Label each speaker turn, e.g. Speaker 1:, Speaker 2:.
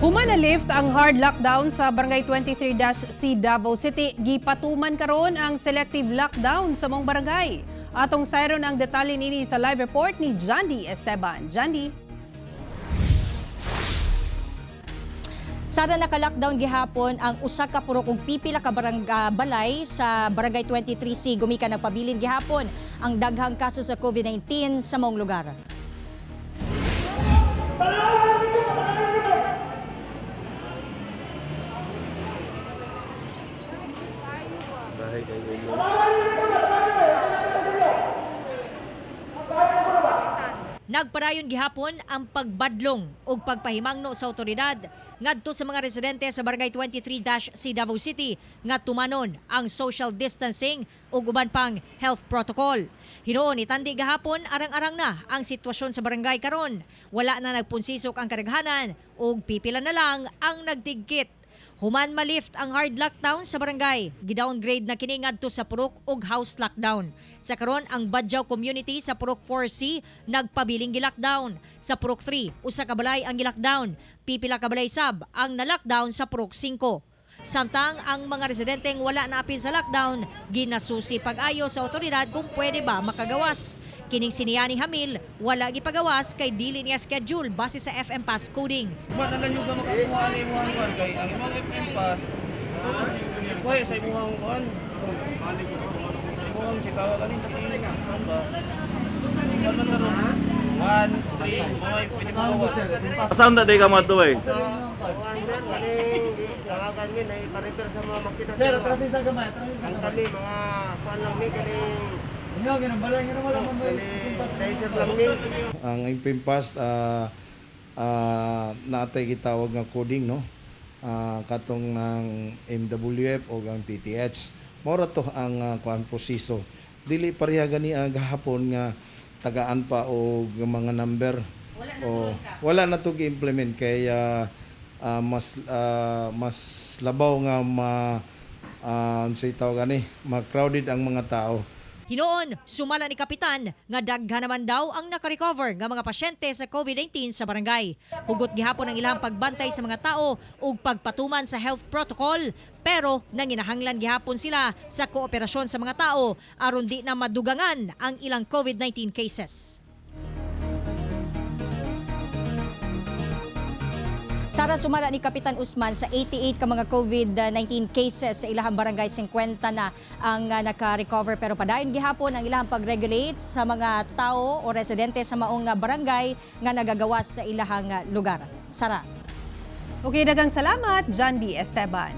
Speaker 1: Human na lift ang hard lockdown sa Barangay 23-C Davao City. Gipatuman karon ang selective lockdown sa mong barangay. Atong sayron ang detalye nini sa live report ni Jandy Esteban. Jandy.
Speaker 2: Sada naka-lockdown gihapon ang usa ka purok ug pipila ka balay sa Barangay 23C gumikan nagpabilin gihapon ang daghang kaso sa COVID-19 sa maong lugar. Nagpadayon gihapon ang pagbadlong ug pagpahimangno sa otoridad ngadto sa mga residente sa Barangay 23-C Davao City nga tumanon ang social distancing ug uban pang health protocol. Hinuon itandi gahapon arang-arang na ang sitwasyon sa barangay karon. Wala na nagpunsisok ang kadaghanan ug pipila na lang ang nagtigkit. Human malift ang hard lockdown sa barangay, gidowngrade na kini ngadto sa Purok ug house lockdown. Sa karon ang Badjaw community sa Purok 4C nagpabiling gi-lockdown. Sa Purok 3, usa ka balay ang gi-lockdown. Pipila ka balay sab ang na-lockdown sa Purok 5. Samtang ang mga residenteng wala na apil sa lockdown, ginasusi pag-ayo sa otoridad kung pwede ba makagawas. Kining siniyani Hamil, wala gipagawas kay dili niya schedule base sa FM Pass coding.
Speaker 3: Madalan yung makakuha ni imuhang kuan kay ang imong FM Pass. Kuha sa imuhang kuan. Imuhang si tawag ani ba? Naman na ron. 1 3 boy pwede mo gawas.
Speaker 4: Saan na di ka matuloy?
Speaker 5: Tawagan min ay pa-repair sa mga makina.
Speaker 3: Sir, atrasin sa gamay,
Speaker 5: Ang kami mga kuan lang mi kaning
Speaker 3: Inyo ginambalay nga wala man may
Speaker 5: laser lang mi.
Speaker 6: Ang FM Pass naatay gitawag nga coding no. Katong ng MWF o ang PTH. Mora to ang kuan proseso. Dili pareha gani gahapon nga tagaan pa og mga number wala na to gi-implement kay mas labaw nga say tawag ani ma-crowded ang mga tao.
Speaker 2: Hinoon, sumala ni Kapitan nga daghan naman daw ang naka-recover nga mga pasyente sa COVID-19 sa barangay. Hugot gihapon ang ilang pagbantay sa mga tao ug pagpatuman sa health protocol pero nanginahanglan gihapon sila sa kooperasyon sa mga tao aron di na madugangan ang ilang COVID-19 cases. Sara, sumala ni Kapitan Usman sa 88 ka mga COVID-19 cases sa ilahang barangay, 50 na ang naka-recover pero padayon gihapon ang ilahang pag-regulate sa mga tao o residente sa maong barangay nga nagagawas sa ilahang lugar. Sara.
Speaker 1: Okay, daghang salamat, Jandy Esteban.